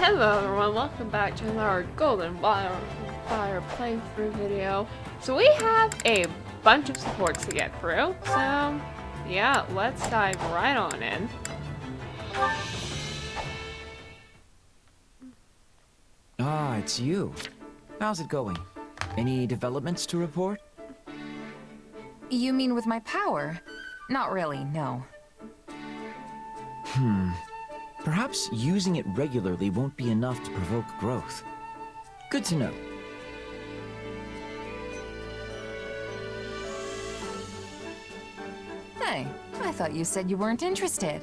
Hello everyone, welcome back to another Golden Wildfire playthrough video. So we have a bunch of supports to get through, so yeah, let's dive right on in. Ah, it's you. How's it going? Any developments to report? You mean with my power? Not really, no. Perhaps using it regularly won't be enough to provoke growth. Good to know. Hey, I thought you said you weren't interested.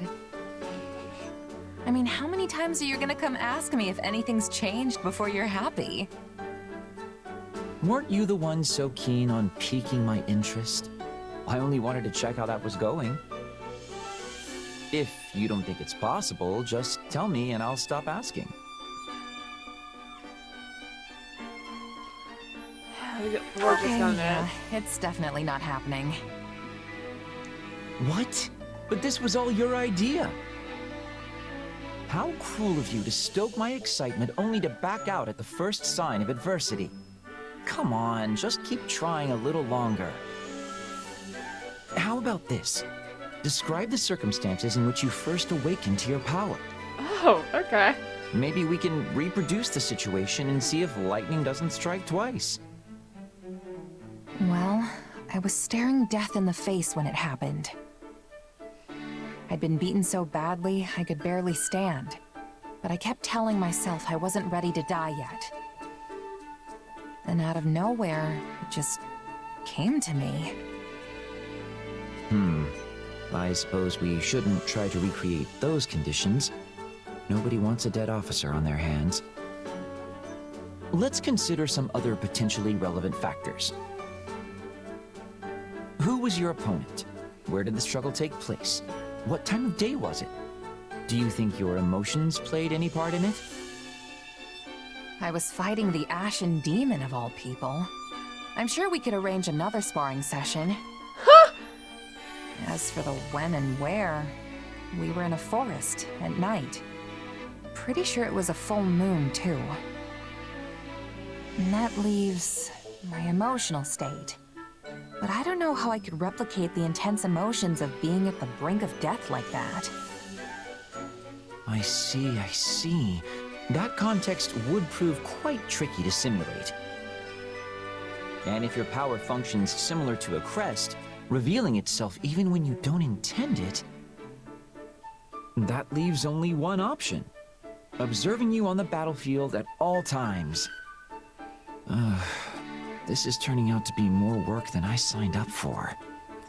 I mean, how many times are you gonna come ask me if anything's changed before you're happy? Weren't you the one so keen on piquing my interest? I only wanted to check how that was going. If you don't think it's possible, just tell me and I'll stop asking. Yeah, it's definitely not happening. What? But this was all your idea. How cruel of you to stoke my excitement only to back out at the first sign of adversity. Come on, just keep trying a little longer. How about this? Describe the circumstances in which you first awakened to your power. Oh, okay. Maybe we can reproduce the situation and see if lightning doesn't strike twice. Well, I was staring death in the face when it happened. I'd been beaten so badly, I could barely stand. But I kept telling myself I wasn't ready to die yet. Then out of nowhere, it just came to me. I suppose we shouldn't try to recreate those conditions. Nobody wants a dead officer on their hands. Let's consider some other potentially relevant factors. Who was your opponent? Where did the struggle take place? What time of day was it? Do you think your emotions played any part in it? I was fighting the Ashen Demon of all people. I'm sure we could arrange another sparring session. As for the when and where, we were in a forest at night. Pretty sure it was a full moon, too. And that leaves my emotional state. But I don't know how I could replicate the intense emotions of being at the brink of death like that. I see. That context would prove quite tricky to simulate. And if your power functions similar to a crest, revealing itself even when you don't intend it, that leaves only one option. Observing you on the battlefield at all times. This is turning out to be more work than I signed up for.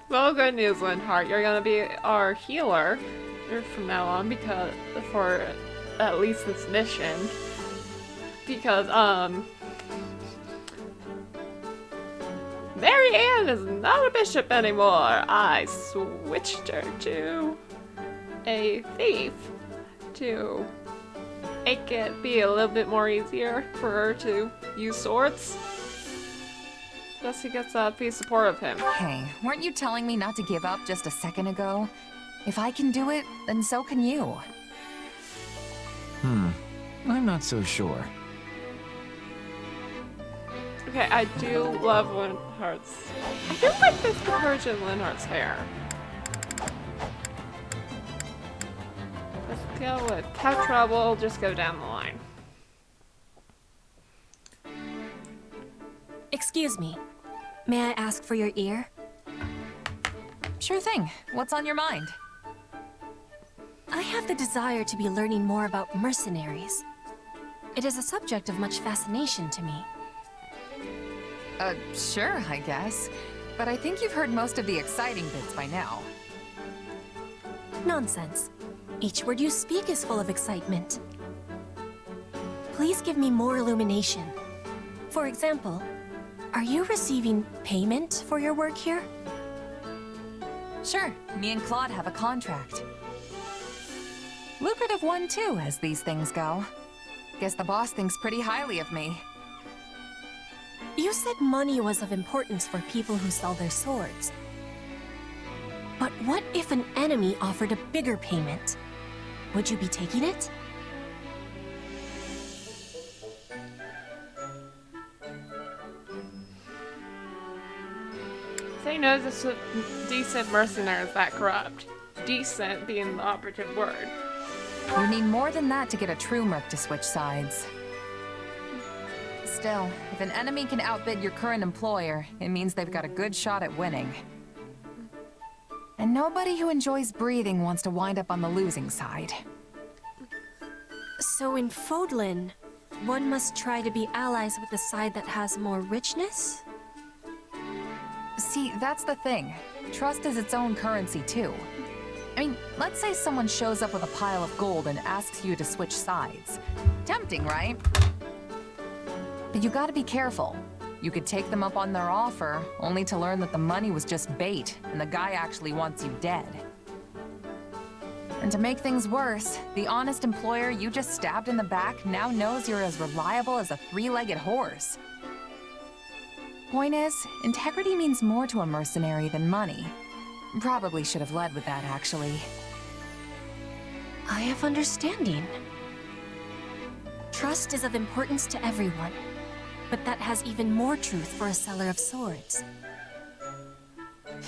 Well, good news, Linhart. You're gonna be our healer from now on, because for at least this mission. Because Mary Ann is not a bishop anymore. I switched her to a thief to make it be a little bit more easier for her to use swords. Thus he gets a piece of support of him. Hey, weren't you telling me not to give up just a second ago? If I can do it, then so can you. I'm not so sure. Okay, I do love Linhart's. I do like this version of Linhart's hair. Let's go with Cow Trouble, just go down the line. Excuse me. May I ask for your ear? Sure thing. What's on your mind? I have the desire to be learning more about mercenaries. It is a subject of much fascination to me. Sure, I guess. But I think you've heard most of the exciting bits by now. Nonsense. Each word you speak is full of excitement. Please give me more illumination. For example, are you receiving payment for your work here? Sure, me and Claude have a contract. Lucrative one too, as these things go. Guess the boss thinks pretty highly of me. You said money was of importance for people who sell their swords. But what if an enemy offered a bigger payment? Would you be taking it? knows if a decent mercenary is that corrupt. Decent being the operative word. You need more than that to get a true merc to switch sides. Still, if an enemy can outbid your current employer, it means they've got a good shot at winning. And nobody who enjoys breathing wants to wind up on the losing side. So in Fodlan, one must try to be allies with the side that has more richness? See, that's the thing. Trust is its own currency, too. I mean, let's say someone shows up with a pile of gold and asks you to switch sides. Tempting, right? But you gotta be careful. You could take them up on their offer, only to learn that the money was just bait, and the guy actually wants you dead. And to make things worse, the honest employer you just stabbed in the back now knows you're as reliable as a three-legged horse. Point is, integrity means more to a mercenary than money. Probably should have led with that, actually. I have understanding. Trust is of importance to everyone, but that has even more truth for a seller of swords.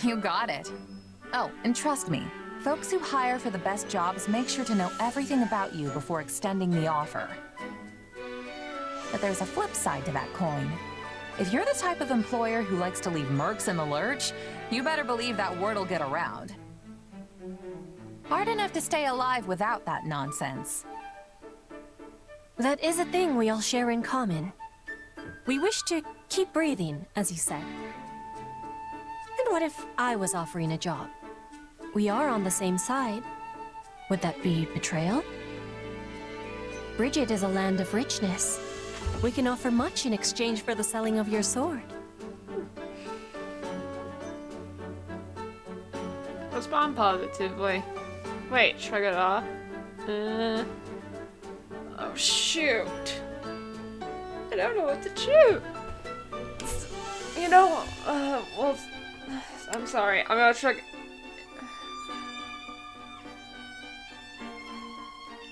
You got it. Oh, and trust me, folks who hire for the best jobs make sure to know everything about you before extending the offer. But there's a flip side to that coin. If you're the type of employer who likes to leave mercs in the lurch, you better believe that word'll get around. Hard enough to stay alive without that nonsense. That is a thing we all share in common. We wish to keep breathing, as you said. And what if I was offering a job? We are on the same side. Would that be betrayal? Bridget is a land of richness. We can offer much in exchange for the selling of your sword. Respond positively. Wait, shrug it off. Oh shoot. I don't know what to choose. You know, well, I'm sorry. I'm gonna shrug.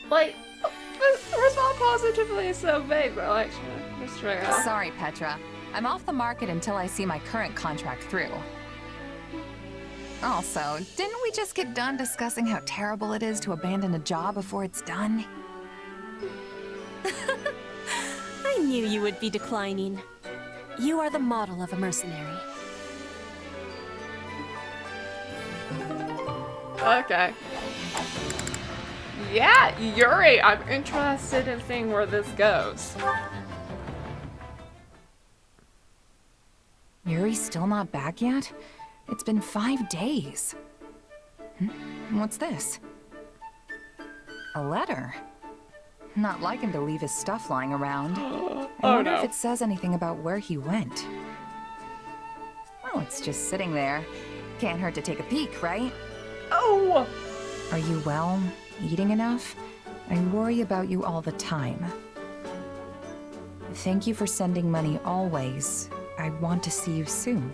Like, respond positively is so vague, but like, just shrug it off. Sorry, Petra. I'm off the market until I see my current contract through. Also, didn't we just get done discussing how terrible it is to abandon a job before it's done? I knew you would be declining. You are the model of a mercenary. Okay. Yeah, Yuri, I'm interested in seeing where this goes. Yuri's still not back yet? It's been 5 days. What's this? A letter? Not like him to leave his stuff lying around. I wonder if it says anything about where he went. Well, it's just sitting there. Can't hurt to take a peek, right? Oh! Are you well? Eating enough? I worry about you all the time. Thank you for sending money always. I want to see you soon.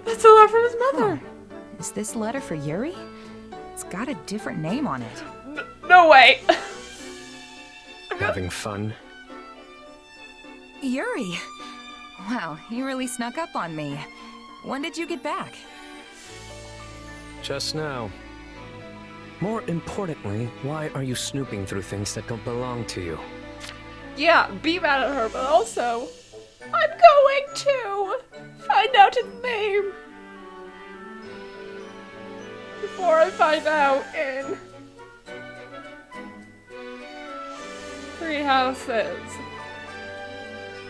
That's a letter from his mother! Is this letter for Yuri? It's got a different name on it. No way! Having fun? Yuri! Wow, you really snuck up on me. When did you get back? Just now. More importantly, why are you snooping through things that don't belong to you? Yeah, be mad at her, but also, I'm going to find out his name before I find out in 3 houses.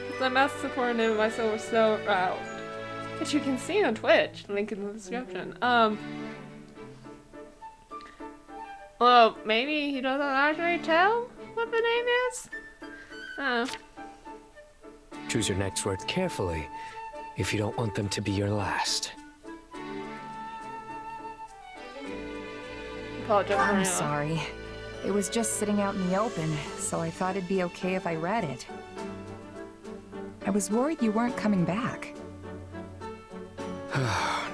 Because I'm asked supporting him in my Silver Snow route, which you can see on Twitch. Link in the description. Well, maybe he doesn't actually tell what the name is? Oh. Choose your next words carefully if you don't want them to be your last. I'm sorry. It was just sitting out in the open, so I thought it'd be okay if I read it. I was worried you weren't coming back.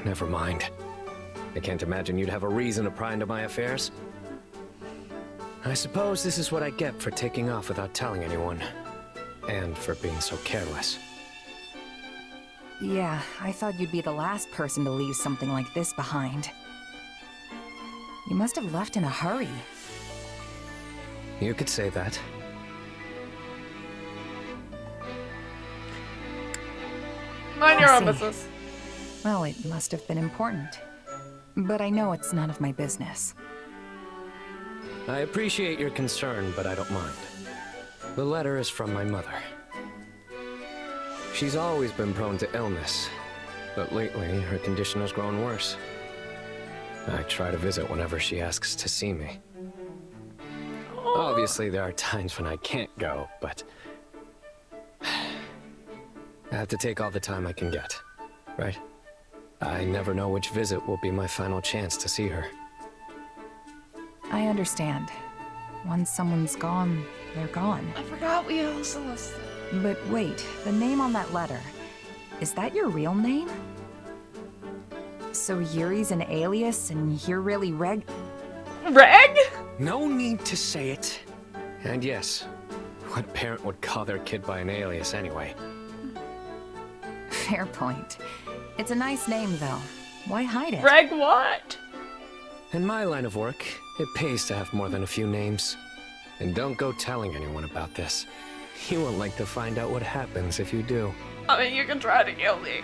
Never mind. I can't imagine you'd have a reason to pry into my affairs. I suppose this is what I get for taking off without telling anyone. And for being so careless. Yeah, I thought you'd be the last person to leave something like this behind. You must have left in a hurry. You could say that. Mind your I own see. business. Well, it must have been important. But I know it's none of my business. I appreciate your concern, but I don't mind. The letter is from my mother. She's always been prone to illness, but lately her condition has grown worse. I try to visit whenever she asks to see me. Obviously, there are times when I can't go, but I have to take all the time I can get, right? I never know which visit will be my final chance to see her. I understand. Once someone's gone, they're gone. I forgot we also listed. But wait, the name on that letter, is that your real name? So Yuri's an alias and you're really Reg? Reg? No need to say it. And yes, what parent would call their kid by an alias anyway? Fair point. It's a nice name, though. Why hide it? Reg what? In my line of work, it pays to have more than a few names. And don't go telling anyone about this. You won't like to find out what happens if you do. I mean, you can try to kill me.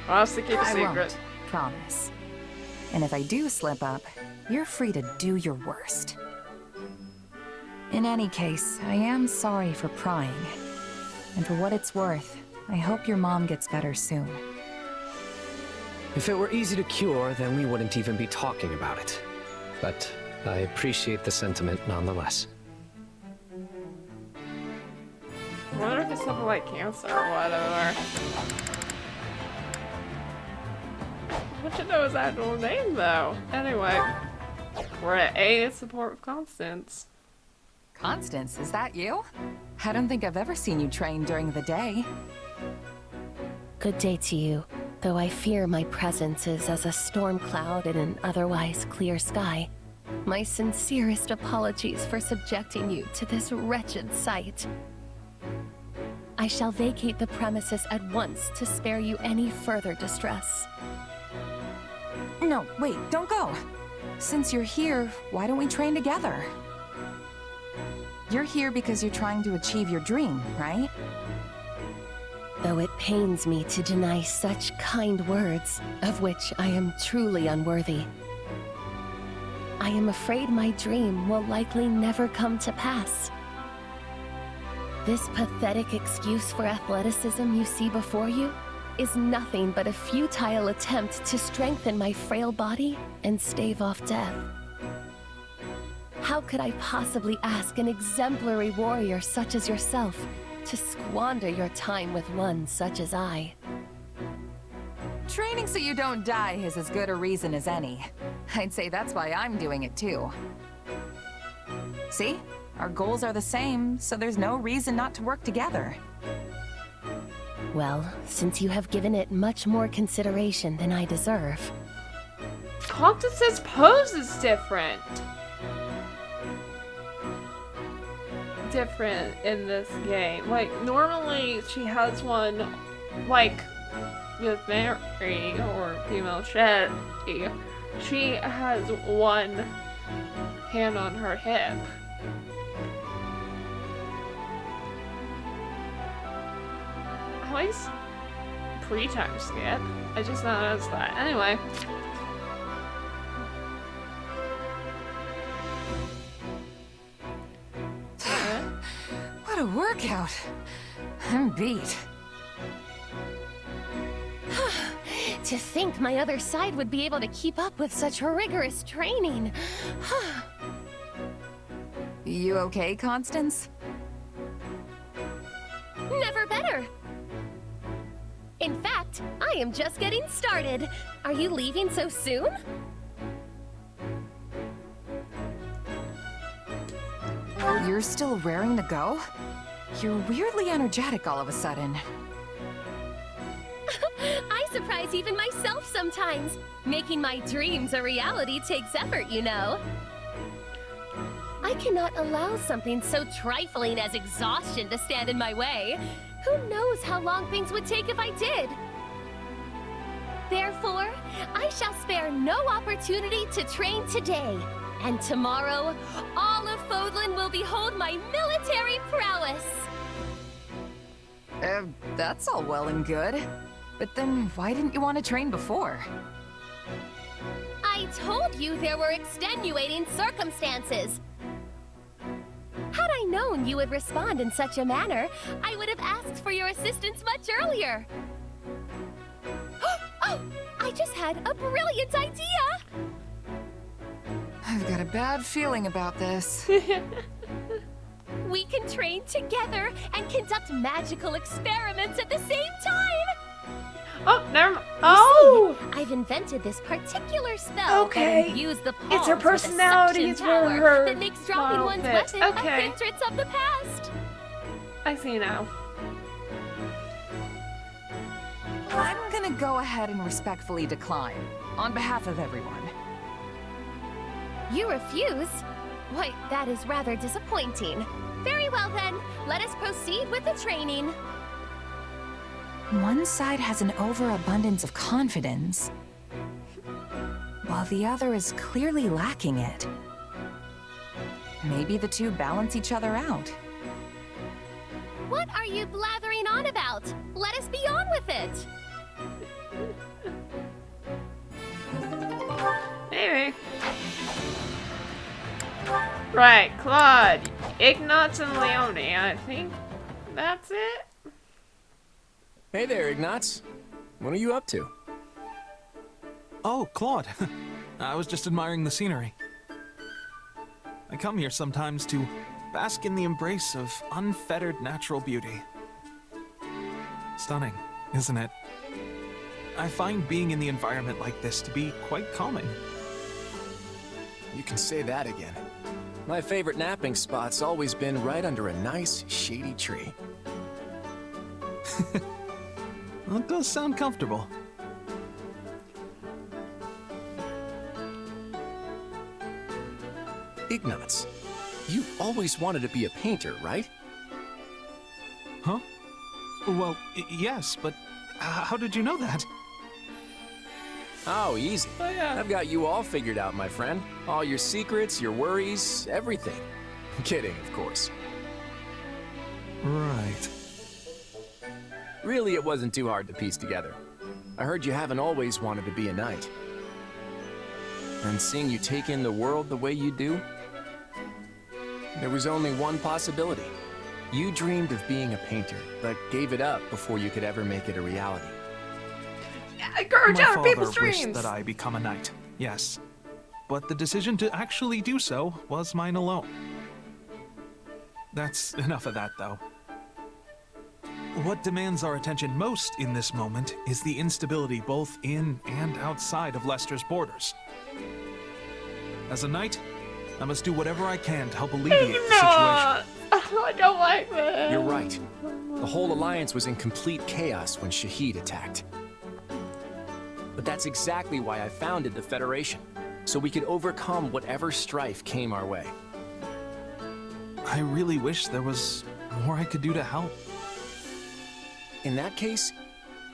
I have to keep a I secret. won't, promise. And if I do slip up, you're free to do your worst. In any case, I am sorry for prying. And for what it's worth, I hope your mom gets better soon. If it were easy to cure, then we wouldn't even be talking about it. But I appreciate the sentiment nonetheless. I wonder if it's something like cancer or whatever. What you know his actual name though? Anyway, we're at A, support with Constance. Constance, is that you? I don't think I've ever seen you train during the day. Good day to you, though I fear my presence is as a storm cloud in an otherwise clear sky. My sincerest apologies for subjecting you to this wretched sight. I shall vacate the premises at once to spare you any further distress. No, wait, don't go. Since you're here, why don't we train together? You're here because you're trying to achieve your dream, right? Though it pains me to deny such kind words, of which I am truly unworthy. I am afraid my dream will likely never come to pass. This pathetic excuse for athleticism you see before you is nothing but a futile attempt to strengthen my frail body and stave off death. How could I possibly ask an exemplary warrior such as yourself to squander your time with one such as I? Training so you don't die is as good a reason as any. I'd say that's why I'm doing it too. See? Our goals are the same, so there's no reason not to work together. Well, since you have given it much more consideration than I deserve. Constance's pose is different. Different in this game. Like, normally she has one, like, with Mary or female Shetty, she has one hand on her hip. At least pre-time skip. I just noticed that. Anyway. What a workout. I'm beat. To think my other side would be able to keep up with such rigorous training. You okay, Constance? Never better. In fact, I am just getting started. Are you leaving so soon? You're still raring to go? You're weirdly energetic all of a sudden. I surprise even myself sometimes. Making my dreams a reality takes effort, you know. I cannot allow something so trifling as exhaustion to stand in my way. Who knows how long things would take if I did? Therefore, I shall spare no opportunity to train today. And tomorrow, all of Fodlan will behold my military prowess. That's all well and good. But then why didn't you want to train before? I told you there were extenuating circumstances. Had I known you would respond in such a manner, I would have asked for your assistance much earlier. Oh, I just had a brilliant idea! I've got a bad feeling about this. We can train together and conduct magical experiments at the same time! Oh, never mind. Oh! See, I've invented this particular spell Okay. that imbues the palms It's her with a personality, suction it's power her that makes dropping model one's fit. weapon Okay. a hindrance of the past. I see now. I'm gonna go ahead and respectfully decline, on behalf of everyone. You refuse? Why, that is rather disappointing. Very well then, let us proceed with the training. One side has an overabundance of confidence, while the other is clearly lacking it. Maybe the two balance each other out. What are you blathering on about? Let us be on with it. Maybe. Right, Claude, Ignatz, and Leone. I think that's it. Hey there, Ignatz. What are you up to? Oh, Claude. I was just admiring the scenery. I come here sometimes to bask in the embrace of unfettered natural beauty. Stunning, isn't it? I find being in the environment like this to be quite calming. You can say that again. My favorite napping spot's always been right under a nice, shady tree. Well, it does sound comfortable. Ignatz, you always wanted to be a painter, right? Huh? Well, yes, but how did you know that? Oh, easy. Oh, yeah. I've got you all figured out, my friend. All your secrets, your worries, everything. Kidding, of course. Right. Really, it wasn't too hard to piece together. I heard you haven't always wanted to be a knight. And seeing you take in the world the way you do, there was only one possibility. You dreamed of being a painter, but gave it up before you could ever make it a reality. Encourage My other father people's wished dreams. that I become a knight, yes. But the decision to actually do so was mine alone. That's enough of that, though. What demands our attention most in this moment is the instability both in and outside of Leicester's borders. As a knight, I must do whatever I can to help alleviate the situation. I don't like this. You're right. The whole alliance was in complete chaos when Shahid attacked. But that's exactly why I founded the Federation, so we could overcome whatever strife came our way. I really wish there was more I could do to help. In that case,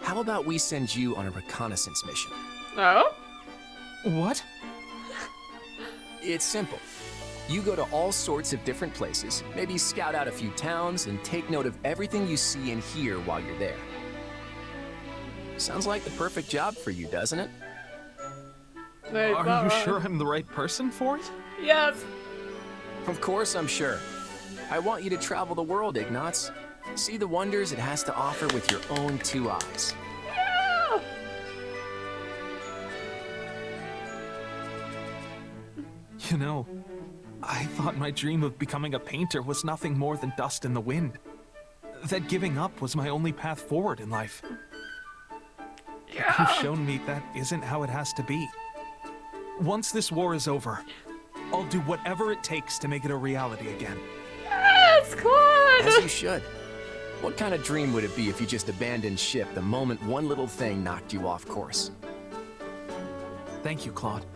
how about we send you on a reconnaissance mission? Oh? What? It's simple. You go to all sorts of different places, maybe scout out a few towns, and take note of everything you see and hear while you're there. Sounds like the perfect job for you, doesn't it? Wait, Are you sure I'm the right person for it? Yes. Of course I'm sure. I want you to travel the world, Ignatz. See the wonders it has to offer with your own two eyes. Yeah. You know, I thought my dream of becoming a painter was nothing more than dust in the wind. That giving up was my only path forward in life. You've shown me that isn't how it has to be. Once this war is over, I'll do whatever it takes to make it a reality again. Yes, Claude. As you should. What kind of dream would it be if you just abandoned ship the moment one little thing knocked you off course? Thank you, Claude.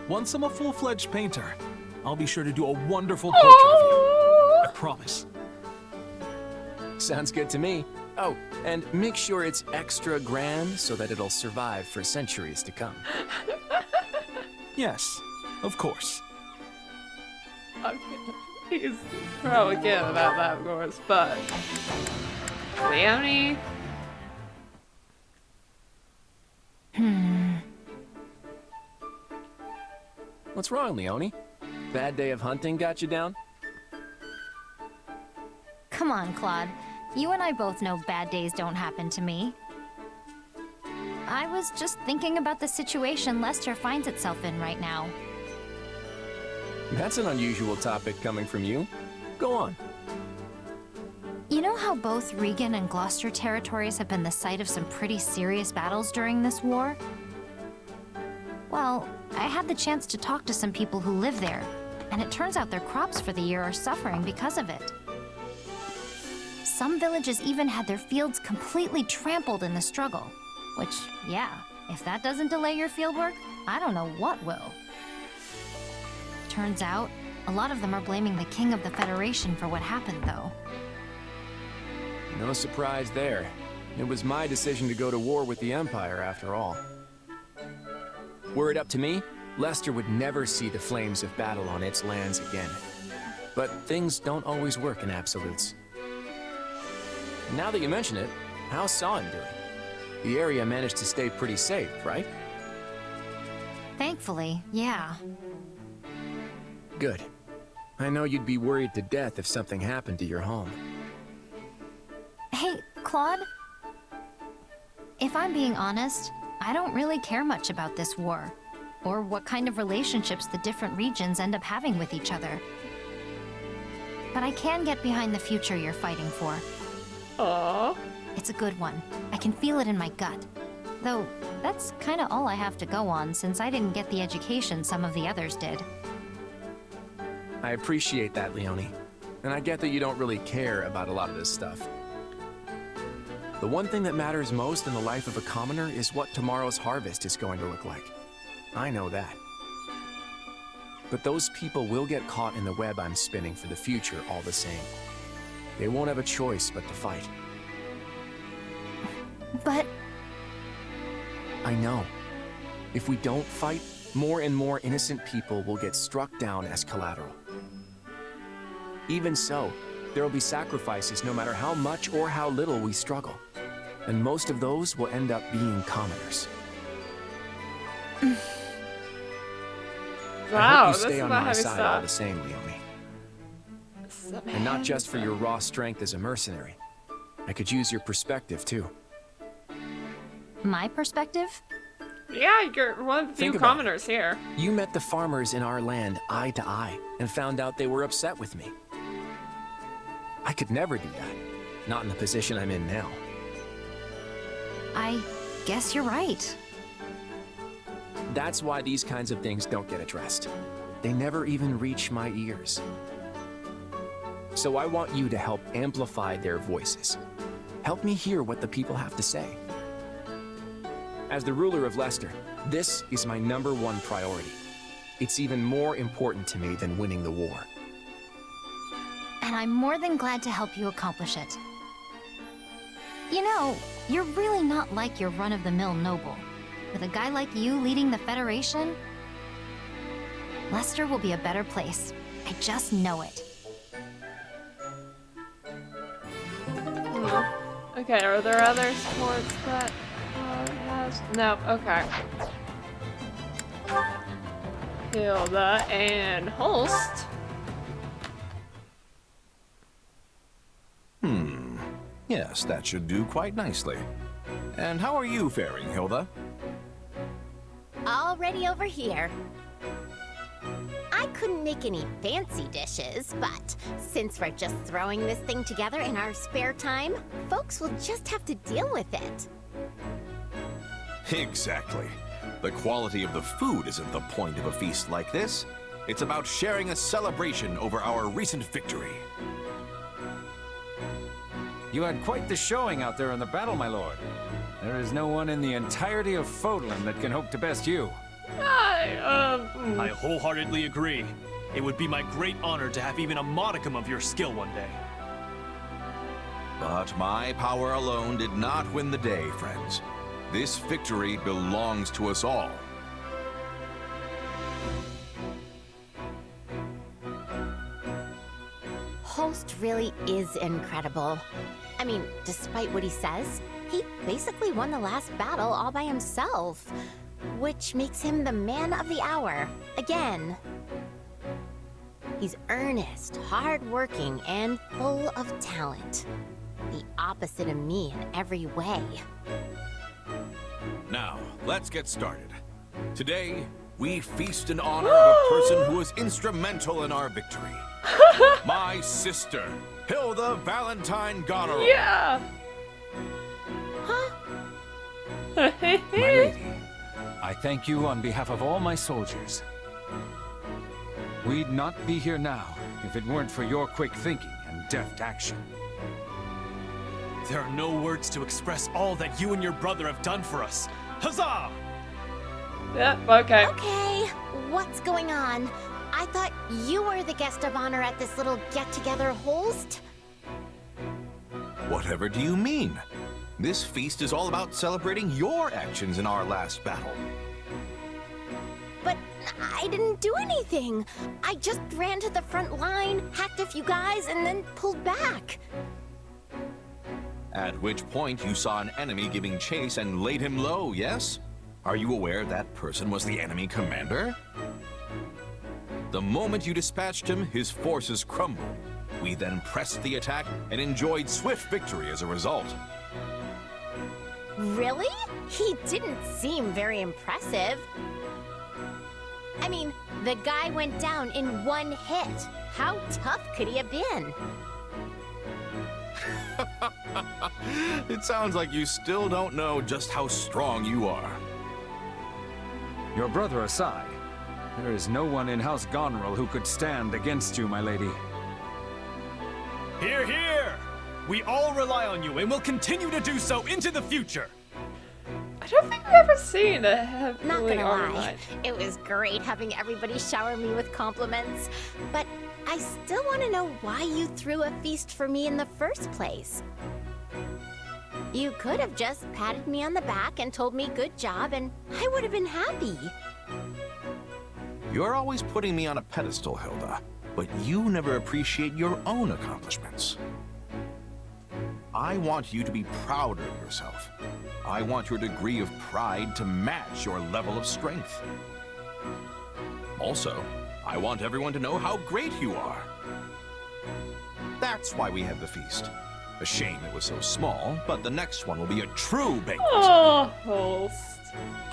Once I'm a full-fledged painter, I'll be sure to do a wonderful portrait of you. I promise. Sounds good to me. Oh, and make sure it's extra grand so that it'll survive for centuries to come. Yes, of course. Okay. He's probably kidding about that, of course, but... Leonie? What's wrong, Leonie? Bad day of hunting got you down? Come on, Claude. You and I both know bad days don't happen to me. I was just thinking about the situation Lester finds itself in right now. That's an unusual topic coming from you. Go on. You know how both Regan and Gloucester territories have been the site of some pretty serious battles during this war? Well, I had the chance to talk to some people who live there, and it turns out their crops for the year are suffering because of it. Some villages even had their fields completely trampled in the struggle. Which, yeah, if that doesn't delay your fieldwork, I don't know what will. Turns out, a lot of them are blaming the King of the Federation for what happened, though. No surprise there. It was my decision to go to war with the Empire, after all. Were it up to me, Lester would never see the flames of battle on its lands again. But things don't always work in absolutes. Now that you mention it, how's Sawin doing? The area managed to stay pretty safe, right? Thankfully, yeah. Good. I know you'd be worried to death if something happened to your home. Hey, Claude? If I'm being honest, I don't really care much about this war, or what kind of relationships the different regions end up having with each other. But I can get behind the future you're fighting for. Aww. It's a good one. I can feel it in my gut. Though, that's kinda all I have to go on since I didn't get the education some of the others did. I appreciate that, Leonie. And I get that you don't really care about a lot of this stuff. The one thing that matters most in the life of a commoner is what tomorrow's harvest is going to look like. I know that. But those people will get caught in the web I'm spinning for the future all the same. They won't have a choice but to fight. But... I know. If we don't fight, more and more innocent people will get struck down as collateral. Even so, there will be sacrifices no matter how much or how little we struggle. And most of those will end up being commoners. I Wow, hope this you is stay on not my heavy side all the stuff. same, Leonie. And not just for your raw strength as a mercenary. I could use your perspective, too. my perspective? Yeah, you're one of the few Think about it. commoners here. You met the farmers in our land eye to eye and found out they were upset with me. I could never do that. Not in the position I'm in now. I guess you're right. That's why these kinds of things don't get addressed. They never even reach my ears. So I want you to help amplify their voices. Help me hear what the people have to say. As the ruler of Leicester, this is my #1 priority. It's even more important to me than winning the war. And I'm more than glad to help you accomplish it. You know, you're really not like your run-of-the-mill noble. With a guy like you leading the Federation, Leicester will be a better place. I just know it. Okay, are there other sports that has? No, okay. Hilda and Holst. Yes, that should do quite nicely. And how are you faring, Hilda? Already over here. I couldn't make any fancy dishes, but since we're just throwing this thing together in our spare time, folks will just have to deal with it. Exactly. The quality of the food isn't the point of a feast like this. It's about sharing a celebration over our recent victory. You had quite the showing out there in the battle, my lord. There is no one in the entirety of Fodlan that can hope to best you. I wholeheartedly agree. It would be my great honor to have even a modicum of your skill one day. But my power alone did not win the day, friends. This victory belongs to us all. Host really is incredible. I mean, despite what he says, he basically won the last battle all by himself, which makes him the man of the hour, again. He's earnest, hardworking, and full of talent. The opposite of me in every way. Now, let's get started. Today, we feast in honor of a person who was instrumental in our victory. My sister, Hilda Valentine Goneril. Yeah. My lady, I thank you on behalf of all my soldiers. We'd not be here now if it weren't for your quick thinking and deft action. There are no words to express all that you and your brother have done for us. Huzzah! Yeah, okay. Okay, what's going on? I thought you were the guest of honor at this little get-together, Holst? Whatever do you mean? This feast is all about celebrating your actions in our last battle. But I didn't do anything. I just ran to the front line, hacked a few guys, and then pulled back. At which point you saw an enemy giving chase and laid him low, yes? Are you aware that person was the enemy commander? The moment you dispatched him, his forces crumbled. We then pressed the attack and enjoyed swift victory as a result. Really? He didn't seem very impressive. I mean, the guy went down in one hit. How tough could he have been? It sounds like you still don't know just how strong you are. Your brother aside, there is no one in House Goneril who could stand against you, my lady. Hear, hear! We all rely on you and will continue to do so into the future. I don't think we've ever seen a Not heavily gonna armored lie, knight. it was great having everybody shower me with compliments, but I still want to know why you threw a feast for me in the first place. You could have just patted me on the back and told me good job, and I would have been happy. You're always putting me on a pedestal, Hilda, but you never appreciate your own accomplishments. I want you to be proud of yourself. I want your degree of pride to match your level of strength. Also, I want everyone to know how great you are. That's why we have the feast. A shame it was so small, but the next one will be a true banquet. Oh, Holst.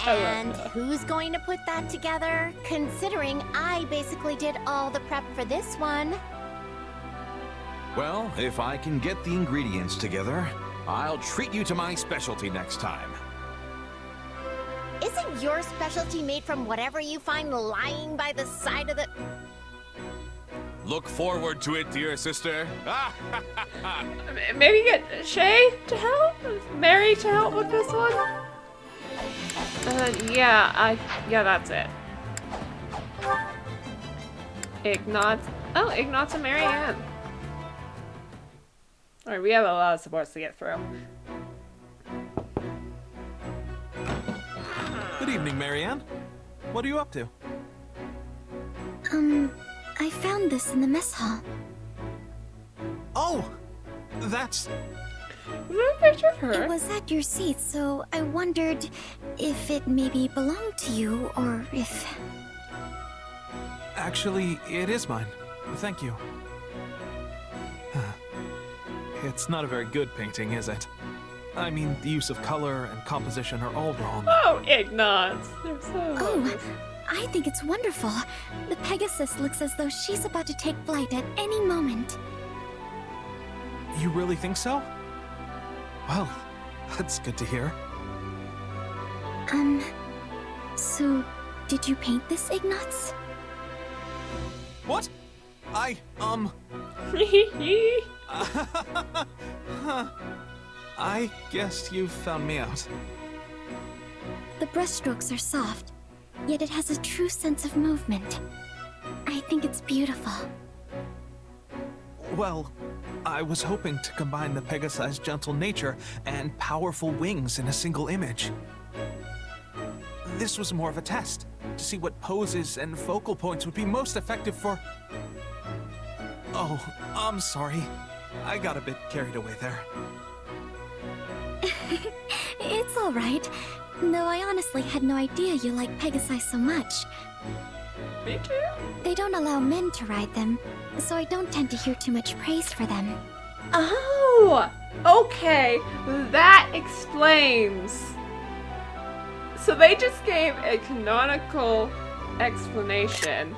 And who's going to put that together, considering I basically did all the prep for this one? Well, if I can get the ingredients together, I'll treat you to my specialty next time. Isn't your specialty made from whatever you find lying by the side of the... Look forward to it, dear sister. Maybe get Shay to help? Mary to help with this one? Yeah, that's it. Ignatz. Oh, Ignatz and Marianne. Alright, we have a lot of supports to get through. Good evening, Marianne. What are you up to? I found this in the mess hall. Oh! That's... Is that a picture of her? It was at your seat, so I wondered if it maybe belonged to you, or if... Actually, it is mine. Thank you. It's not a very good painting, is it? I mean, the use of color and composition are all wrong. Oh, Ignatz. They're so Oh, I think it's wonderful. The Pegasus looks as though she's about to take flight at any moment. You really think so? Well, that's good to hear. So, did you paint this, Ignatz? What? I guess you've found me out. The brushstrokes are soft, yet it has a true sense of movement. I think it's beautiful. Well, I was hoping to combine the Pegasi's gentle nature and powerful wings in a single image. This was more of a test, to see what poses and focal points would be most effective for... Oh, I'm sorry. I got a bit carried away there. It's alright. Though I honestly had no idea you like Pegasi so much. Me too. They don't allow men to ride them, so I don't tend to hear too much praise for them. Oh, okay. That explains. So they just gave a canonical explanation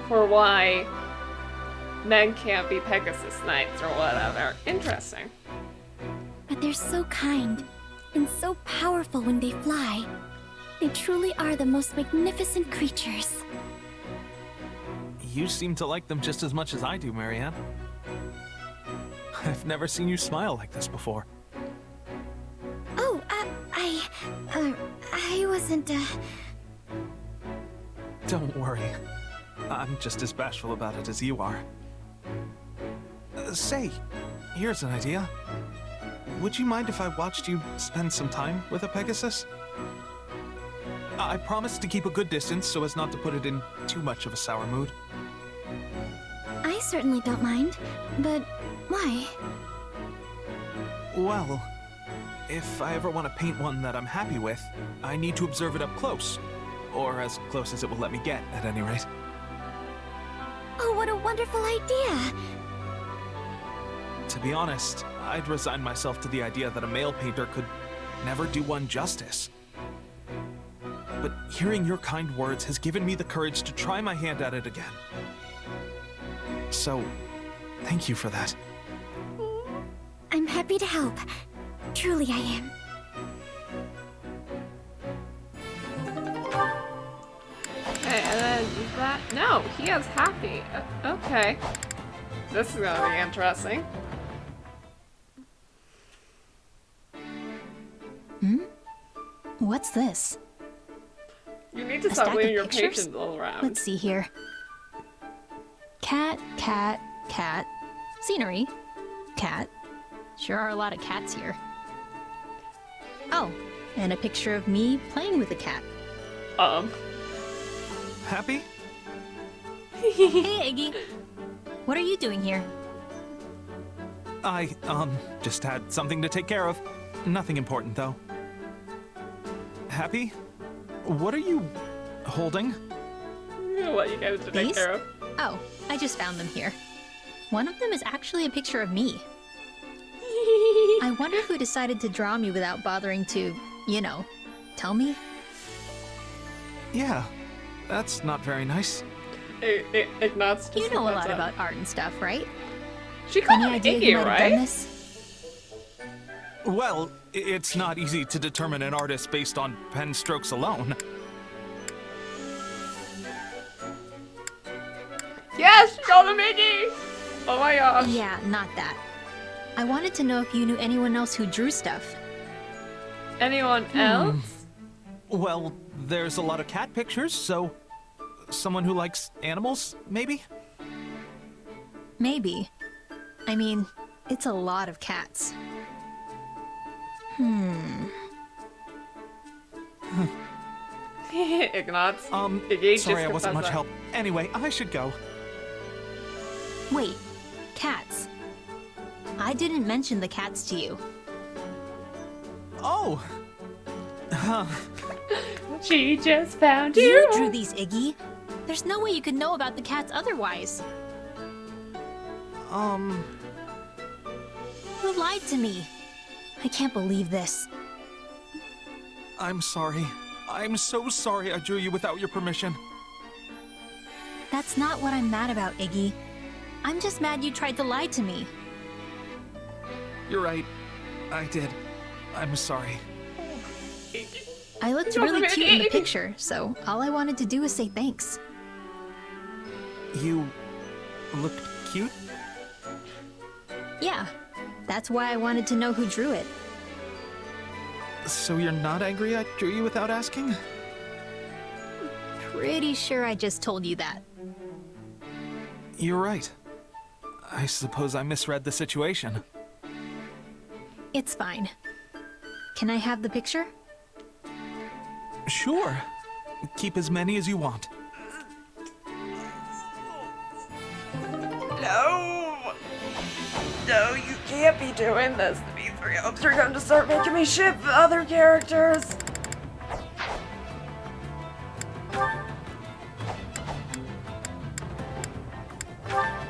for why men can't be Pegasus Knights or whatever. Interesting. But they're so kind, and so powerful when they fly. They truly are the most magnificent creatures. You seem to like them just as much as I do, Marianne. I've never seen you smile like this before. Oh, I wasn't, Don't worry. I'm just as bashful about it as you are. Say, here's an idea. Would you mind if I watched you spend some time with a Pegasus? I promise to keep a good distance so as not to put it in too much of a sour mood. I certainly don't mind, but why? Well, if I ever want to paint one that I'm happy with, I need to observe it up close. Or as close as it will let me get, at any rate. Oh, what a wonderful idea! To be honest, I'd resign myself to the idea that a male painter could never do one justice. But hearing your kind words has given me the courage to try my hand at it again. So, thank you for that. I'm happy to help. Truly I am. Okay, and then that... No, he is happy. Okay. This is gonna be interesting. What's this? You need to A stop stack leaving of your pictures? patrons all around. Let's see here. Cat, cat, cat. Scenery. Cat. Sure are a lot of cats here. Oh, and a picture of me playing with a cat. Happy? Hey, Iggy. What are you doing here? I, just had something to take care of. Nothing important, though. Happy? What are you holding? What you guys to take These? care of? Oh, I just found them here. One of them is actually a picture of me. I wonder who decided to draw me without bothering to, you know, tell me? Yeah, that's not very nice. Ignatz just You know a puts lot up. about art and stuff, right? She called Any him idea Iggy, who might have done right? this? Well, it's not easy to determine an artist based on pen strokes alone. Yes, she called him Iggy! Oh my gosh. Yeah, not that. I wanted to know if you knew anyone else who drew stuff. Anyone else? Well, there's a lot of cat pictures, so someone who likes animals, maybe? Maybe. I mean, it's a lot of cats. Ignatz. Iggy just Sorry I wasn't much confessed help. Anyway, I should go. Wait, cats. I didn't mention the cats to you. Oh! Huh. that. She just found you. You drew these, Iggy. There's no way you could know about the cats otherwise. You lied to me. I can't believe this. I'm sorry. I'm so sorry I drew you without your permission. That's not what I'm mad about, Iggy. I'm just mad you tried to lie to me. You're right. I did. I'm sorry. I looked You're really cute in the pretty. picture, so all I wanted to do was say thanks. You looked cute? Yeah, that's why I wanted to know who drew it. So you're not angry I drew you without asking? Pretty sure I just told you that. You're right. I suppose I misread the situation. It's fine. Can I have the picture? Sure. Keep as many as you want. No! No, you can't be doing this to me, 3-Ups. You're going to start making me ship other characters.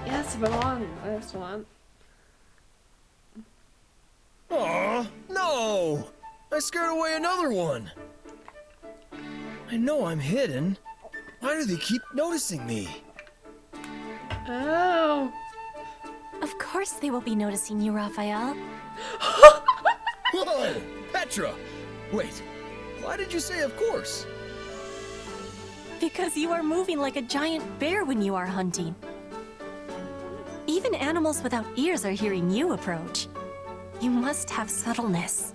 Yes, but on this one. Aw, no! I scared away another one! I know I'm hidden. Why do they keep noticing me? Oh. Of course they will be noticing you, Raphael. Whoa! Petra! Wait, why did you say of course? Because you are moving like a giant bear when you are hunting. Even animals without ears are hearing you approach. You must have subtleness.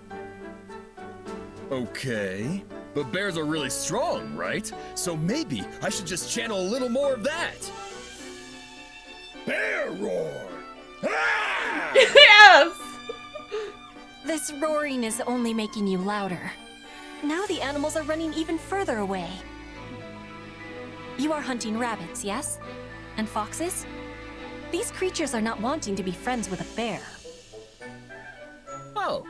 Okay, but bears are really strong, right? So maybe I should just channel a little more of that. Bear roar! Ah! Yes! This roaring is only making you louder. Now the animals are running even further away. You are hunting rabbits, yes? And foxes? These creatures are not wanting to be friends with a bear. Oh,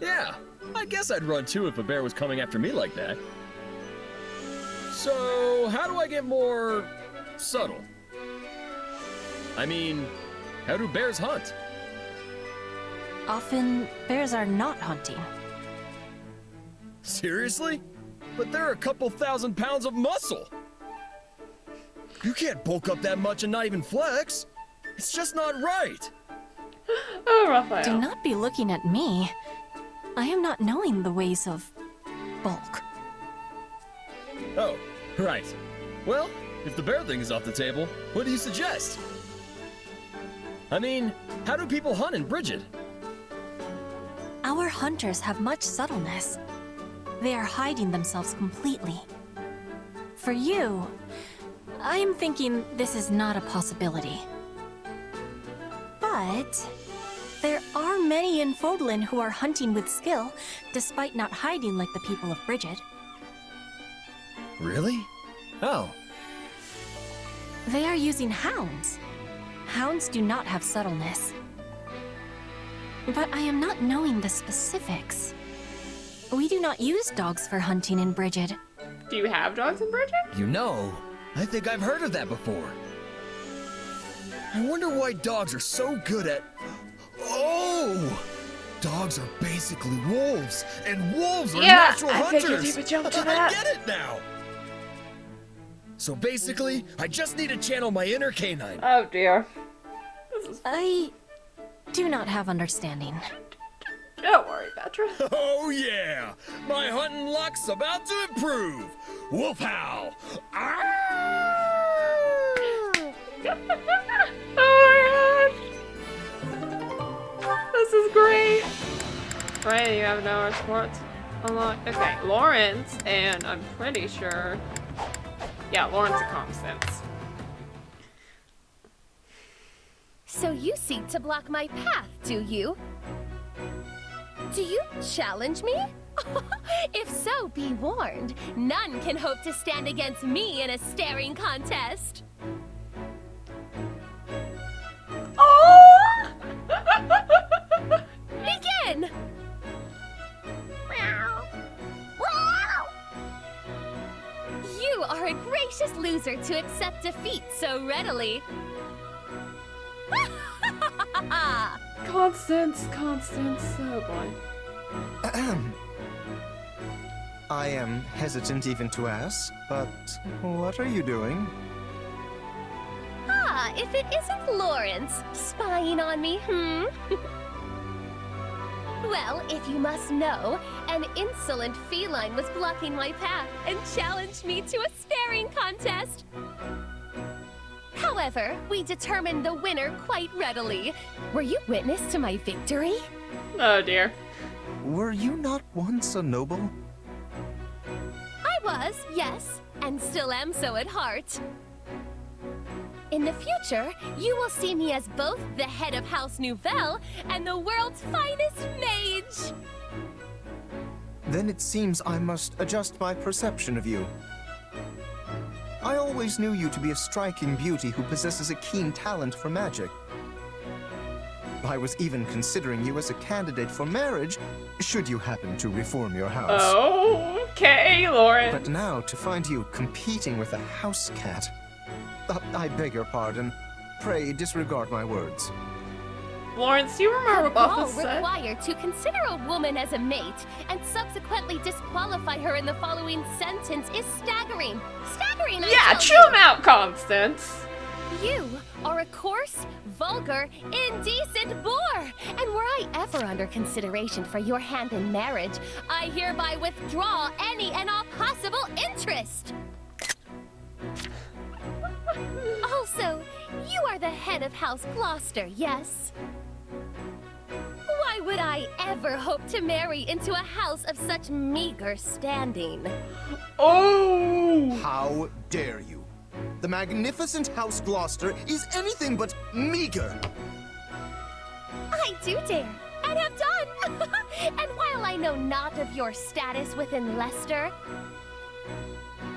yeah. I guess I'd run too if a bear was coming after me like that. So, how do I get more subtle? I mean, how do bears hunt? Often, bears are not hunting. Seriously? But they're a couple thousand pounds of muscle. You can't bulk up that much and not even flex. It's just not right. Oh, Raphael. Do not be looking at me. I am not knowing the ways of bulk. Oh, right. Well, if the bear thing is off the table, what do you suggest? I mean, how do people hunt in Bridget? Our hunters have much subtleness. They are hiding themselves completely. For you, I am thinking this is not a possibility. But there are many in Fodlan who are hunting with skill, despite not hiding like the people of Bridget. Really? Oh. They are using hounds. Hounds do not have subtleness. But I am not knowing the specifics. We do not use dogs for hunting in Bridget. Do you have dogs in Bridget? You know, I think I've heard of that before. I wonder why dogs are so good at... Oh! Dogs are basically wolves, and wolves are natural hunters! I figured you would jump to that. I get it now! So basically, I just need to channel my inner canine. Oh dear. I do not have understanding. Don't worry, Petra. Oh yeah! My hunting luck's about to improve! Wolf howl! Oh my gosh! This is great! Right, you have no sports unlocked. Okay, Lawrence, and I'm pretty sure... Yeah, Lawrence and Constance. So you seek to block my path, do you? Do you challenge me? If so, be warned. None can hope to stand against me in a staring contest. Oh! Begin! You are a gracious loser to accept defeat so readily. Constance, oh boy. I am hesitant even to ask, but what are you doing? Ah, if it isn't Lawrence spying on me, Well, if you must know, an insolent feline was blocking my path and challenged me to a staring contest. However, we determined the winner quite readily. Were you witness to my victory? Oh dear. Were you not once a noble? I was, yes, and still am so at heart. In the future, you will see me as both the head of House Nouvelle and the world's finest mage. Then it seems I must adjust my perception of you. I always knew you to be a striking beauty who possesses a keen talent for magic. I was even considering you as a candidate for marriage, should you happen to reform your house. Oh, okay, Lauren. But now, to find you competing with a house cat... I beg your pardon. Pray disregard my words. Lawrence, do you remember what All Buffett said? required to consider a woman as a mate and subsequently disqualify her in the following sentence is staggering. Staggering, I Yeah, tell chill you. out, Constance. You are a coarse, vulgar, indecent boor! And were I ever under consideration for your hand in marriage, I hereby withdraw any and all possible interest! Also, you are the head of House Gloucester, yes? Why would I ever hope to marry into a house of such meager standing? Oh! How dare you? The magnificent House Gloucester is anything but meager. I do dare, and have done! And while I know not of your status within Leicester,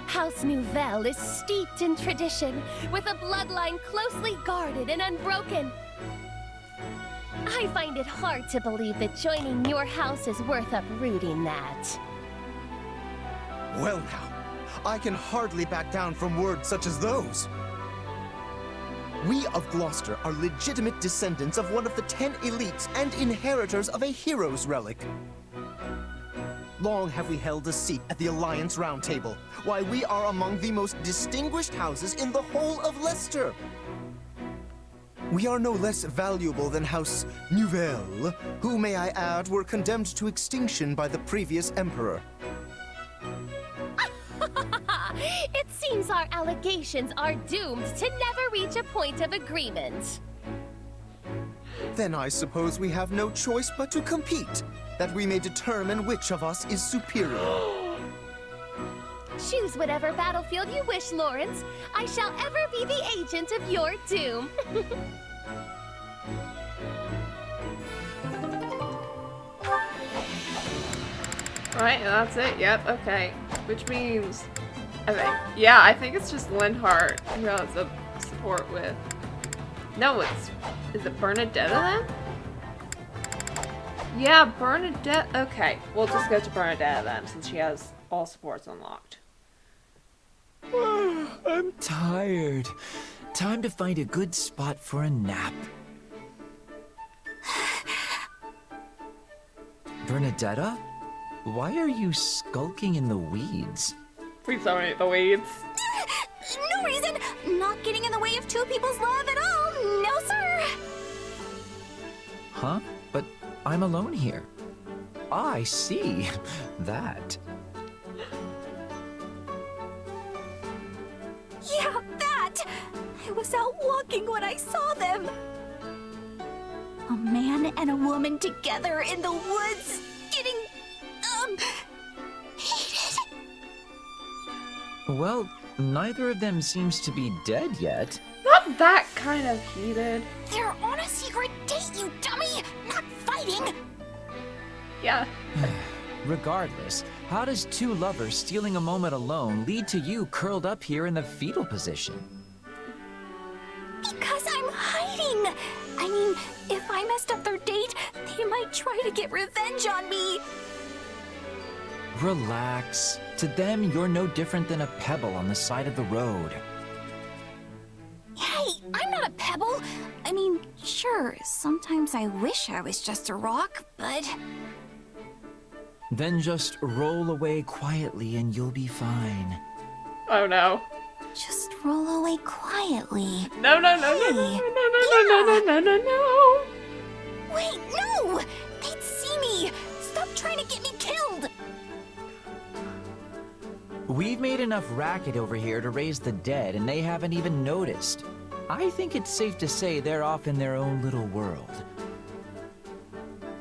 House Nouvelle is steeped in tradition, with a bloodline closely guarded and unbroken. I find it hard to believe that joining your house is worth uprooting that. Well now, I can hardly back down from words such as those. We of Gloucester are legitimate descendants of one of the 10 elites and inheritors of a hero's relic. Long have we held a seat at the Alliance Round Table, why we are among the most distinguished houses in the whole of Leicester. We are no less valuable than House Nouvelle, who, may I add, were condemned to extinction by the previous emperor. It seems our allegations are doomed to never reach a point of agreement. Then I suppose we have no choice but to compete, that we may determine which of us is superior. Choose whatever battlefield you wish, Lawrence. I shall ever be the agent of your doom. Right, that's it. Yep, okay. Which means, I think it's just Linhart who has a support with. No, is it Bernadetta then? Yeah, Bernadette. Okay, we'll just go to Bernadetta then, since she has all supports unlocked. I'm tired. Time to find a good spot for a nap. Bernadetta? Why are you skulking in the weeds? Please don't eat the weeds. No reason! Not getting in the way of two people's love at all! No, sir! Huh? But I'm alone here. I see. That. Yeah, that! I was out walking when I saw them! A man and a woman together in the woods, getting, heated. Well, neither of them seems to be dead yet. Not that kind of heated. They're on a secret date, you dummy! Not fighting! Yeah. Regardless, how does two lovers stealing a moment alone lead to you curled up here in the fetal position? Because I'm hiding! I mean, if I messed up their date, they might try to get revenge on me! Relax. To them, you're no different than a pebble on the side of the road. Hey, I'm not a pebble! I mean, sure, sometimes I wish I was just a rock, but... Then just roll away quietly and you'll be fine. Oh no. Just roll away quietly. No, no, no, Hey, no, no. Wait, no! They'd see me! Stop trying to get me killed! We've made enough racket over here to raise the dead, and they haven't even noticed. I think it's safe to say they're off in their own little world.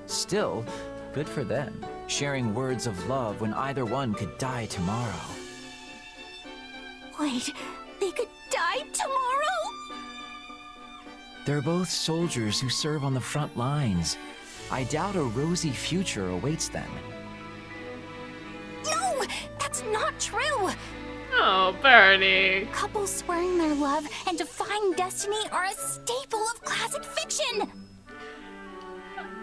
Still, good for them, sharing words of love when either one could die tomorrow. Wait, they could die tomorrow? They're both soldiers who serve on the front lines. I doubt a rosy future awaits them. No! That's not true! Oh, Bernie. Couples swearing their love and defying destiny are a staple of classic fiction!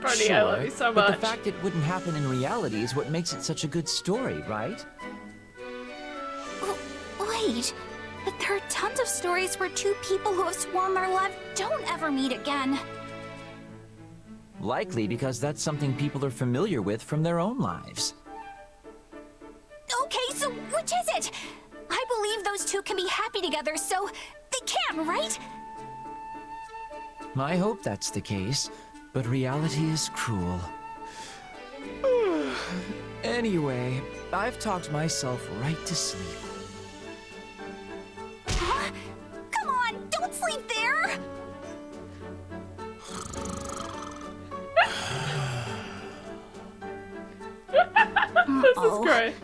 Bernie, I love you so but much. the fact it wouldn't happen in reality is what makes it such a good story, right? Wait, but there are tons of stories where two people who have sworn their love don't ever meet again. Likely because that's something people are familiar with from their own lives. Okay, so which is it? I believe those two can be happy together, so they can, right? I hope that's the case, but reality is cruel. Anyway, I've talked myself right to sleep. Huh? Come on, don't sleep there! This is great.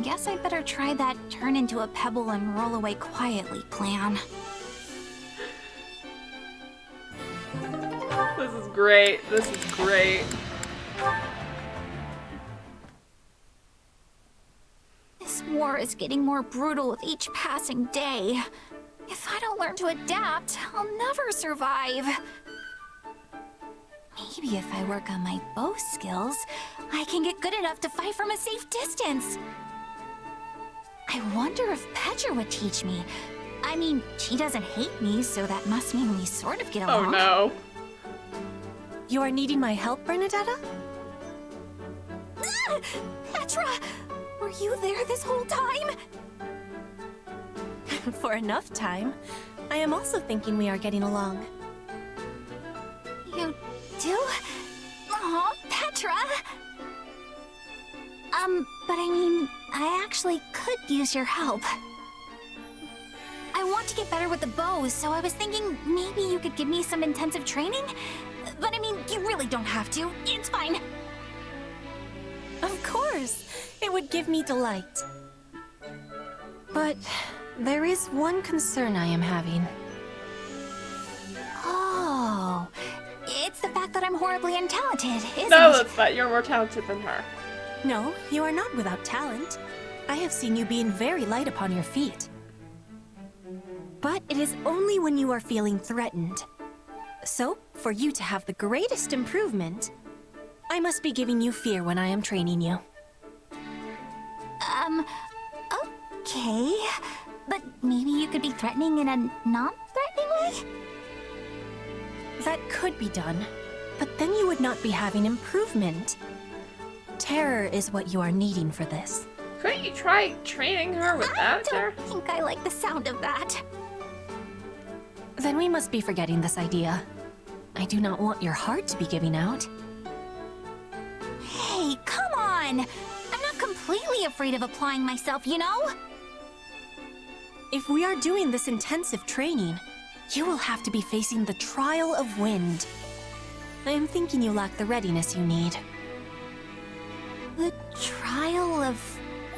Guess I'd better try that turn into a pebble and roll away quietly plan. This is great. This is great. This war is getting more brutal with each passing day. If I don't learn to adapt, I'll never survive. Maybe if I work on my bow skills, I can get good enough to fight from a safe distance. I wonder if Petra would teach me. I mean, she doesn't hate me, so that must mean we sort of get along. Oh no. You are needing my help, Bernadetta? Ah! Petra! Were you there this whole time? For enough time. I am also thinking we are getting along. You do? Aw, Petra! But I mean, I actually could use your help. I want to get better with the bow, so I was thinking maybe you could give me some intensive training? But I mean, you really don't have to. It's fine. Of course! It would give me delight. But there is one concern I am having. Oh, it's the fact that I'm horribly untalented, isn't No, it? that's not. You're more talented than her. No, you are not without talent. I have seen you being very light upon your feet. But it is only when you are feeling threatened. So, for you to have the greatest improvement, I must be giving you fear when I am training you. Okay. But maybe you could be threatening in a non-threatening way? That could be done, but then you would not be having improvement. Terror is what you are needing for this. Couldn't you try training her without her? I think I like the sound of that. Then we must be forgetting this idea. I do not want your heart to be giving out. Hey, come on! I'm not completely afraid of applying myself, you know? If we are doing this intensive training, you will have to be facing the trial of wind. I am thinking you lack the readiness you need. The trial of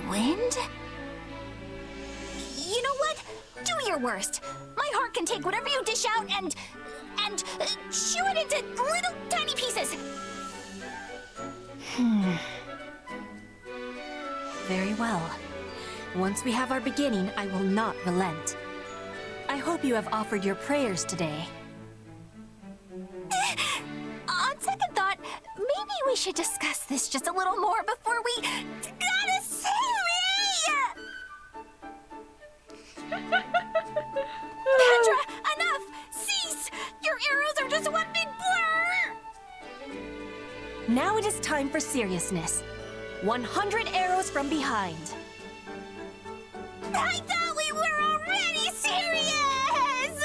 wind? You know what? Do your worst. My heart can take whatever you dish out and chew it into little tiny pieces. Very well. Once we have our beginning, I will not relent. I hope you have offered your prayers today. On second thought, maybe we should discuss this just a little more before we... Gotta save me! Petra, enough! Cease! Your arrows are just one big blur! Now it is time for seriousness. 100 arrows from behind. I thought we were already serious!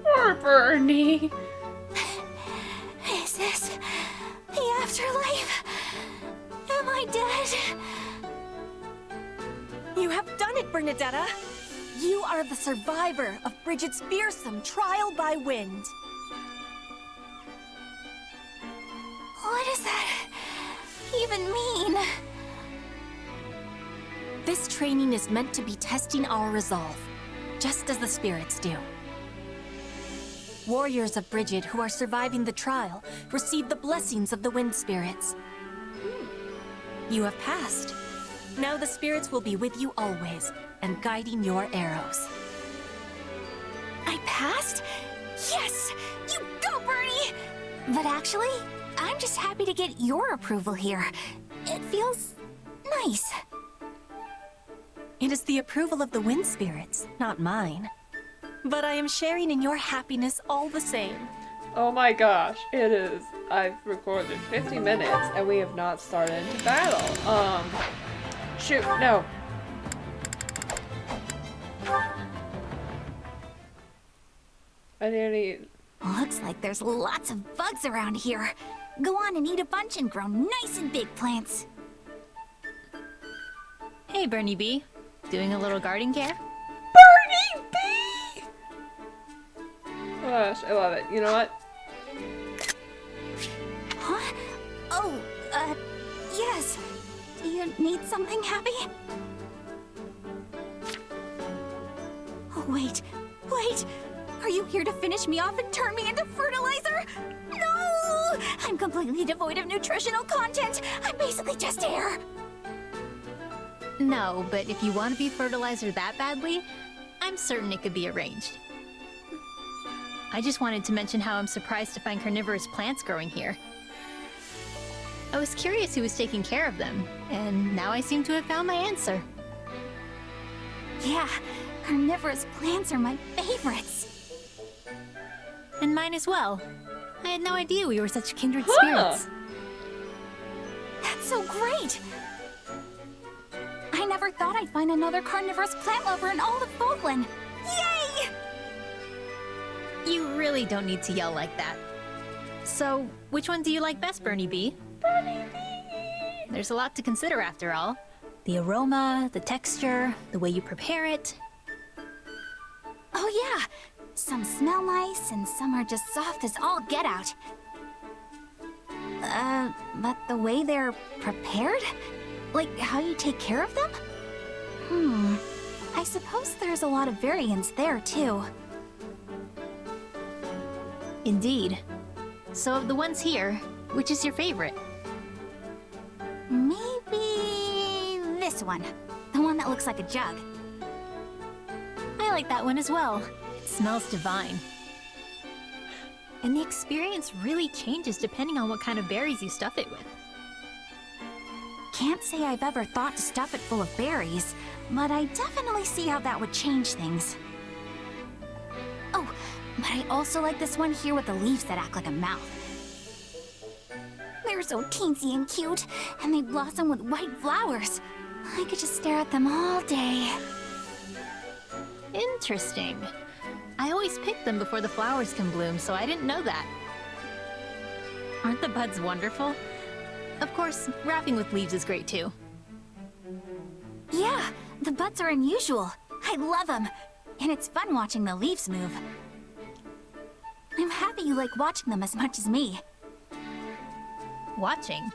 Poor Bernie. Is this the afterlife? Am I dead? You have done it, Bernadetta! You are the survivor of Bridget's fearsome trial by wind. What does that even mean? This training is meant to be testing our resolve, just as the spirits do. Warriors of Brigid who are surviving the trial receive the blessings of the wind spirits. You have passed. Now the spirits will be with you always and guiding your arrows. I passed? Yes! You go, Bernie! But actually, I'm just happy to get your approval here. It feels nice. It is the approval of the wind spirits, not mine. But I am sharing in your happiness all the same. Oh my gosh, it is. I've recorded 50 minutes and we have not started battle. Shoot, no. I nearly... Looks like there's lots of bugs around here. Go on and eat a bunch and grow nice and big plants. Hey, Bernie B. Doing a little garden care? Bernie B! Oh gosh, I love it. You know what? Huh? Oh, yes. Do you need something, Happy? Oh, wait. Are you here to finish me off and turn me into fertilizer? No! I'm completely devoid of nutritional content. I'm basically just air. No, but if you want to be fertilizer that badly, I'm certain it could be arranged. I just wanted to mention how I'm surprised to find carnivorous plants growing here. I was curious who was taking care of them, and now I seem to have found my answer. Yeah, carnivorous plants are my favorites. And mine as well. I had no idea we were such kindred spirits. That's so great! I never thought I'd find another carnivorous plant lover in all of Falkland. Yay! You really don't need to yell like that. So, which one do you like best, Bernie B? Bernie B! There's a lot to consider after all. The aroma, the texture, the way you prepare it. Oh yeah! Some smell nice, and some are just soft as all get out. But the way they're prepared? Like, how you take care of them? I suppose there's a lot of variance there, too. Indeed. So of the ones here, which is your favorite? Maybe this one. The one that looks like a jug. I like that one as well. It smells divine. And the experience really changes depending on what kind of berries you stuff it with. Can't say I've ever thought to stuff it full of berries, but I definitely see how that would change things. Oh, but I also like this one here with the leaves that act like a mouth. They're so teensy and cute, and they blossom with white flowers. I could just stare at them all day. Interesting. I always pick them before the flowers can bloom, so I didn't know that. Aren't the buds wonderful? Of course, wrapping with leaves is great too. Yeah, the buds are unusual. I love them. And it's fun watching the leaves move. I'm happy you like watching them as much as me. Watching?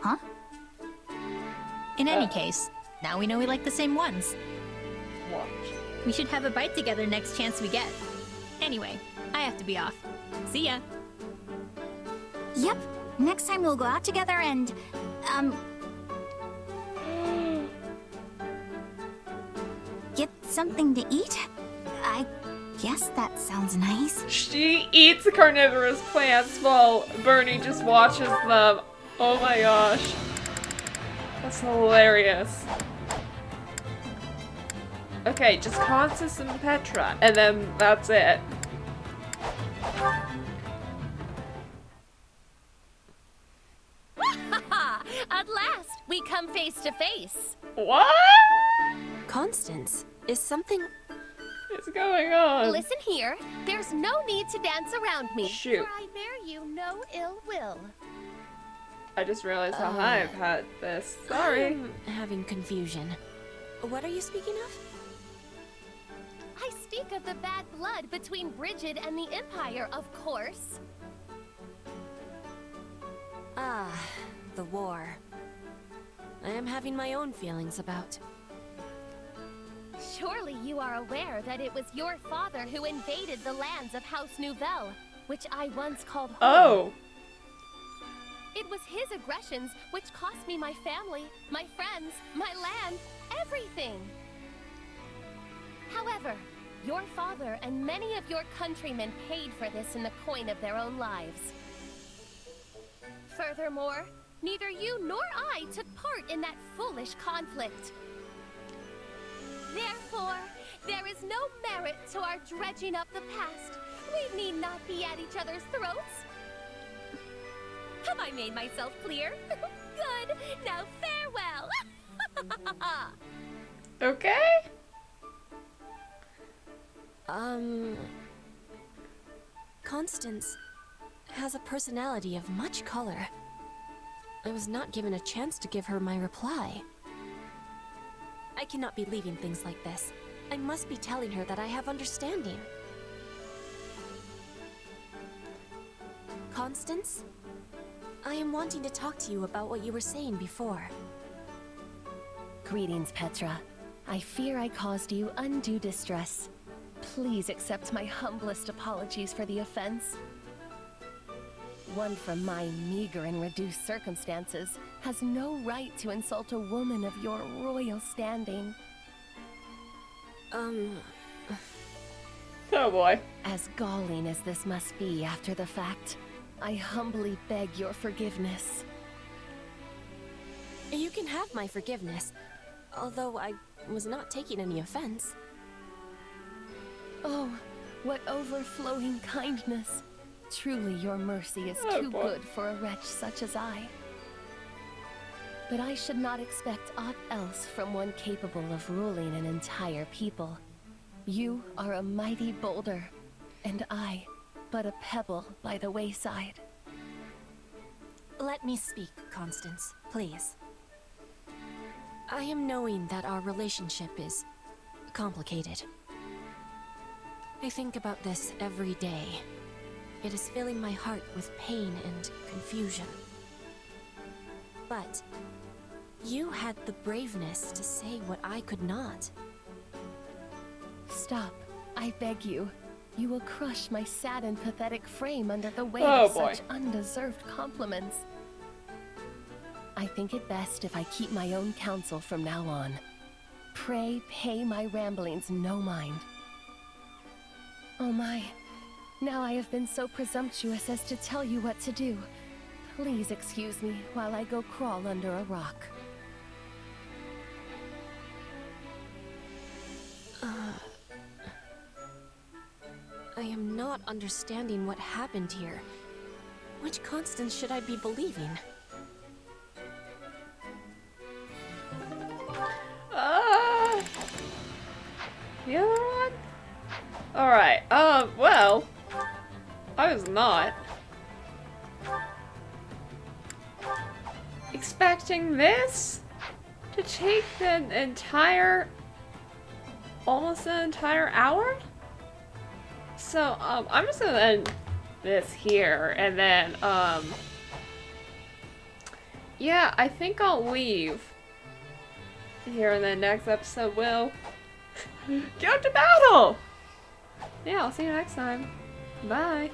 Huh? In any case, now we know we like the same ones. Watch. We should have a bite together next chance we get. Anyway, I have to be off. See ya. Yep. Next time we'll go out together and, get something to eat? I guess that sounds nice. She eats carnivorous plants while Bernie just watches them. Oh my gosh. That's hilarious. Okay, just Constance and Petra, and then that's it. At last, we come face to face. What? Constance, is something... What's going on? Listen here, there's no need to dance around me. Shoot. For I bear you no ill will. I just realized how high I've had this. Sorry. I'm having confusion. What are you speaking of? I speak of the bad blood between Brigid and the Empire, of course. Ah, the war. I am having my own feelings about. Surely you are aware that it was your father who invaded the lands of House Nouvelle, which I once called home. Oh. It was his aggressions which cost me my family, my friends, my land, everything. However, your father and many of your countrymen paid for this in the coin of their own lives. Furthermore, neither you nor I took part in that foolish conflict. Therefore, there is no merit to our dredging up the past. We need not be at each other's throats. Have I made myself clear? Good. Now farewell. Okay. Constance has a personality of much color. I was not given a chance to give her my reply. I cannot be leaving things like this. I must be telling her that I have understanding. Constance? I am wanting to talk to you about what you were saying before. Greetings, Petra. I fear I caused you undue distress. Please accept my humblest apologies for the offense. One from my meager and reduced circumstances has no right to insult a woman of your royal standing. Oh boy. As galling as this must be after the fact, I humbly beg your forgiveness. You can have my forgiveness, although I was not taking any offense. Oh, what overflowing kindness. Truly your mercy is Oh, too boy. good for a wretch such as I. But I should not expect aught else from one capable of ruling an entire people. You are a mighty boulder, and I, but a pebble by the wayside. Let me speak, Constance, please. I am knowing that our relationship is complicated. I think about this every day. It is filling my heart with pain and confusion. But you had the braveness to say what I could not. Stop, I beg you. You will crush my sad and pathetic frame under the weight Oh, of boy. such undeserved compliments. I think it best if I keep my own counsel from now on. Pray pay my ramblings no mind. Oh my, now I have been so presumptuous as to tell you what to do. Please excuse me while I go crawl under a rock. I am not understanding what happened here. Which Constance should I be believing? The other one? Alright, well, I was not expecting this to take almost an entire hour? So, I'm just gonna end this here, and then, yeah, I think I'll leave here in the next episode. We'll go to battle! Yeah, I'll see you next time. Bye.